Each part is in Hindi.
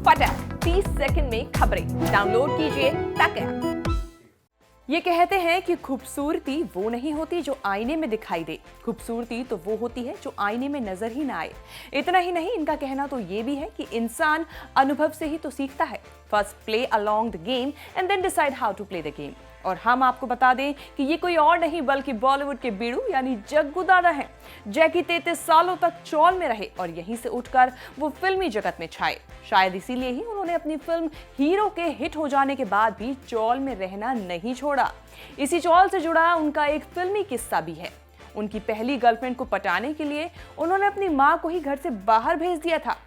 फटाफट 30 सेकंड में खबरें डाउनलोड कीजिए तक ऐप। ये कहते हैं कि खूबसूरती वो नहीं होती जो आईने में दिखाई दे, खूबसूरती तो वो होती है जो आईने में नजर ही ना आए। इतना ही नहीं, इनका कहना तो ये भी है कि इंसान अनुभव से ही तो सीखता है। First play along the game and then decide how to play the game. और हम आपको बता दें कि ये कोई और नहीं बल्कि बॉलीवुड के बीड़ू यानी जग्गू दादा हैं। जैकी 33 सालों तक चौल में रहे और यहीं से उठकर वो फिल्मी जगत में छाए। शायद इसीलिए ही उन्होंने अपनी फिल्म हीरो के हिट हो जाने के बाद भी चौल में रहना नहीं छोड़ा। इसी चौल से जुड़ा उनका एक फिल्मी किस्सा भी है। उनकी पहली गर्लफ्रेंड को पटाने के लिए उन्होंने अपनी मां को ही घर से बाहर भेज दिया था।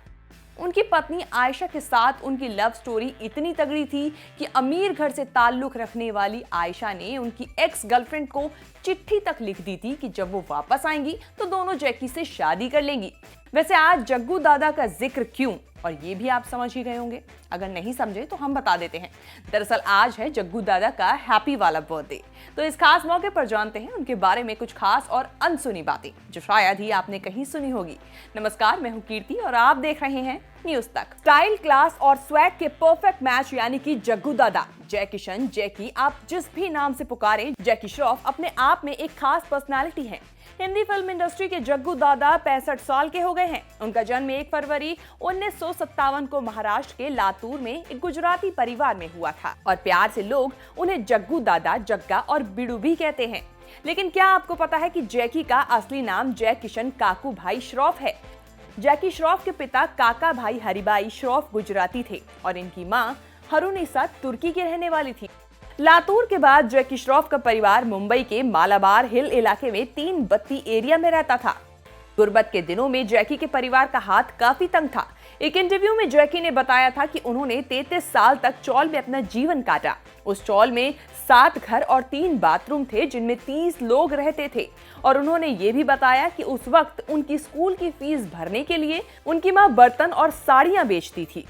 उनकी पत्नी आयशा के साथ उनकी लव स्टोरी इतनी तगड़ी थी कि अमीर घर से ताल्लुक रखने वाली आयशा ने उनकी एक्स गर्लफ्रेंड को चिट्ठी तक लिख दी थी कि जब वो वापस आएंगी तो दोनों जैकी से शादी कर लेंगी। वैसे आज जग्गू दादा का जिक्र क्यों, और ये भी आप समझ ही गए होंगे। अगर नहीं समझे तो हम बता देते हैं। दरअसल आज है जग्गू दादा का हैप्पी वाला बर्थडे। तो इस खास मौके पर जानते हैं उनके बारे में कुछ खास और अनसुनी बातें जो शायद ही आपने कहीं सुनी होगी। नमस्कार, मैं हूं कीर्ति और आप देख रहे हैं न्यूज तक। स्टाइल, क्लास और स्वैग के परफेक्ट मैच यानी कि जग्गू दादा, जय किशन, जैकी, आप जिस भी नाम से पुकारें, जैकी श्रॉफ अपने आप में एक खास पर्सनालिटी है। हिंदी फिल्म इंडस्ट्री के जग्गू दादा 65 साल के हो गए हैं। उनका जन्म 1 फरवरी 1957 को महाराष्ट्र के लातूर में एक गुजराती परिवार में हुआ था और प्यार से लोग उन्हें जग्गू दादा, जग्गा और बिड़ू भी कहते हैं। लेकिन क्या आपको पता है कि जैकी का असली नाम जय किशन काकू भाई श्रॉफ है। जैकी श्रॉफ के पिता काका भाई हरिभाई श्रॉफ गुजराती थे और इनकी मां हरुनिसा तुर्की की रहने वाली थी। लातूर के बाद जैकी श्रॉफ का परिवार मुंबई के मालाबार हिल इलाके में 3 बत्ती एरिया में रहता था। गुर्बत के दिनों में जैकी के परिवार का हाथ काफी तंग था। एक इंटरव्यू में जैकी ने बताया था कि उन्होंने 33 साल तक चौल में अपना जीवन काटा। उस चौल में 7 घर और 3 बाथरूम थे जिनमें 30 लोग रहते थे। और उन्होंने ये भी बताया कि उस वक्त उनकी स्कूल की फीस भरने के लिए उनकी मां बर्तन और साड़ियां बेचती थी।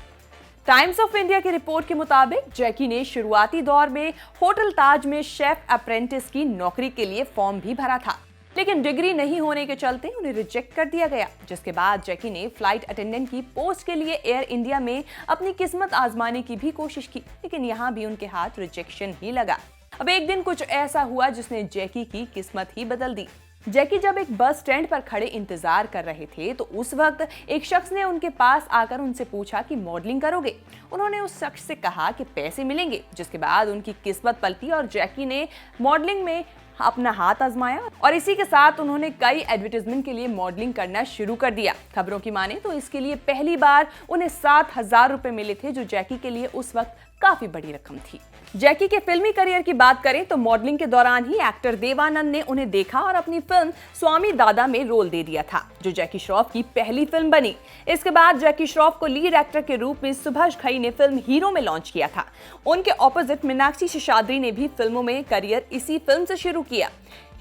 टाइम्स ऑफ इंडिया की रिपोर्ट के मुताबिक जैकी ने शुरुआती दौर में होटल ताज में शेफ अप्रेंटिस की नौकरी के लिए फॉर्म भी भरा था, लेकिन डिग्री नहीं होने के चलते उन्हें रिजेक्ट कर दिया गया। जिसके बाद जैकी ने फ्लाइट अटेंडेंट की पोस्ट के लिए एयर इंडिया में अपनी किस्मत आजमाने की भी कोशिश की, लेकिन यहाँ भी उनके हाथ रिजेक्शन ही लगा। अब एक दिन कुछ ऐसा हुआ जिसने जैकी की किस्मत ही बदल दी। जैकी जब एक बस स्टैंड पर खड़े इंतजार कर रहे थे तो उस वक्त एक शख्स ने उनके पास आकर उनसे पूछा कि मॉडलिंग करोगे। उन्होंने उस शख्स से कहा कि पैसे मिलेंगे, जिसके बाद उनकी किस्मत पलटी और जैकी ने मॉडलिंग में अपना हाथ आजमाया और इसी के साथ उन्होंने कई एडवर्टाइजमेंट के लिए मॉडलिंग करना शुरू कर दिया। खबरों की माने तो इसके लिए पहली बार उन्हें 7,000 रुपए मिले थे, जो जैकी के लिए उस वक्त काफी बड़ी रकम थी। जैकी के फिल्मी करियर की बात करें तो मॉडलिंग के दौरान ही एक्टर देवानंद ने उन्हें देखा और अपनी फिल्म स्वामी दादा में रोल दे दिया था, जो जैकी श्रॉफ की पहली फिल्म बनी। इसके बाद जैकी श्रॉफ को लीड एक्टर के रूप में सुभाष घई ने फिल्म हीरो में लॉन्च किया था। उनके ऑपोजिट मीनाक्षी शेषाद्री ने भी फिल्मों में करियर इसी फिल्म से शुरू किया।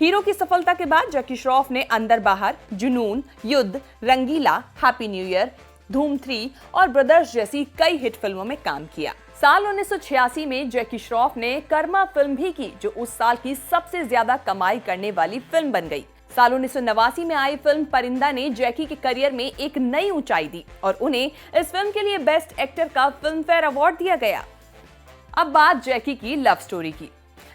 हीरो की सफलता के बाद जैकी श्रॉफ ने अंदर बाहर, जुनून, युद्ध, रंगीला, हैप्पी न्यू ईयर, धूम 3 और ब्रदर्स जैसी कई हिट फिल्मों में काम किया। साल 1986 में जैकी श्रॉफ ने कर्मा फिल्म भी की, जो उस साल की सबसे ज्यादा कमाई करने वाली फिल्म बन गई। साल 1989 में आई फिल्म परिंदा ने जैकी के करियर में एक नई ऊंचाई दी और उन्हें इस फिल्म के लिए बेस्ट एक्टर का फिल्म फेयर अवार्ड दिया गया। अब बात जैकी की लव स्टोरी की।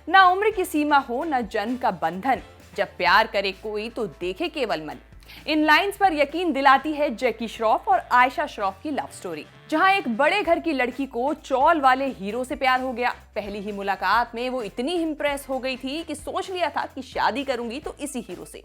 ना उम्र की सीमा हो, न जन्म का बंधन, जब प्यार करे कोई तो देखे केवल मन। इन लाइंस पर यकीन दिलाती है जैकी श्रॉफ और आयशा श्रॉफ की लव स्टोरी, जहां एक बड़े घर की लड़की को चौल वाले हीरो से प्यार हो गया। पहली ही मुलाकात में वो इतनी इंप्रेस हो गई थी कि सोच लिया था कि शादी करूंगी तो इसी हीरो से।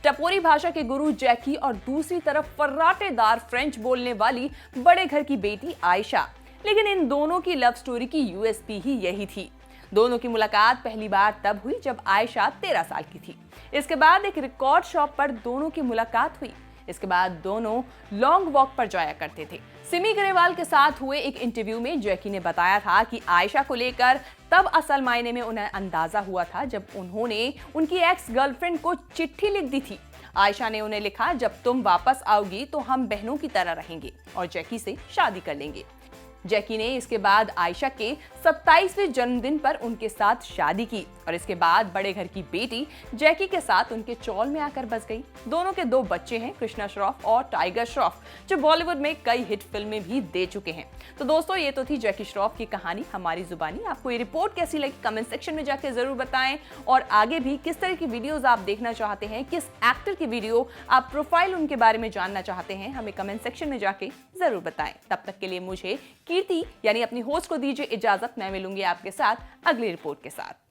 टपोरी भाषा के गुरु जैकी और दूसरी तरफ फर्राटेदार फ्रेंच बोलने वाली बड़े घर की बेटी आयशा। लेकिन इन दोनों की लव स्टोरी की यूएसपी ही यही थी। दोनों की मुलाकात पहली बार तब हुई जब आयशा 13 साल की थी। इसके बाद एक रिकॉर्ड शॉप पर दोनों की मुलाकात हुई। इसके बाद दोनों लॉन्ग वॉक पर जाया करते थे। सिमी ग्रेवाल के साथ हुए एक इंटरव्यू में जैकी ने बताया था कि आयशा को लेकर तब असल मायने में उन्हें अंदाजा हुआ था जब उन्होंने उनकी एक्स गर्लफ्रेंड को चिट्ठी लिख दी थी। आयशा ने उन्हें लिखा, जब तुम वापस आओगी तो हम बहनों की तरह रहेंगे और जैकी से शादी कर लेंगे। जैकी ने इसके बाद आयशा के 27वें जन्मदिन पर उनके साथ शादी की और इसके बाद बड़े घर की बेटी जैकी के साथ उनके चौल में आकर बस गई। दोनों के 2 बच्चे हैं, कृष्णा श्रॉफ और टाइगर श्रॉफ, जो बॉलीवुड में कई हिट फिल्में भी दे चुके हैं। तो दोस्तों, ये तो थी जैकी श्रॉफ की कहानी हमारी जुबानी। आपको ये रिपोर्ट कैसी लगी कमेंट सेक्शन में जाकर जरूर बताएं, और आगे भी किस तरह की वीडियोस आप देखना चाहते हैं, किस एक्टर की वीडियो आप प्रोफाइल उनके बारे में जानना चाहते हैं, हमें कमेंट सेक्शन में जाके जरूर बताएं। तब तक के लिए मुझे कीर्ति यानी अपनी होस्ट को दीजिए इजाजत। मैं मिलूंगी आपके साथ अगली रिपोर्ट के साथ।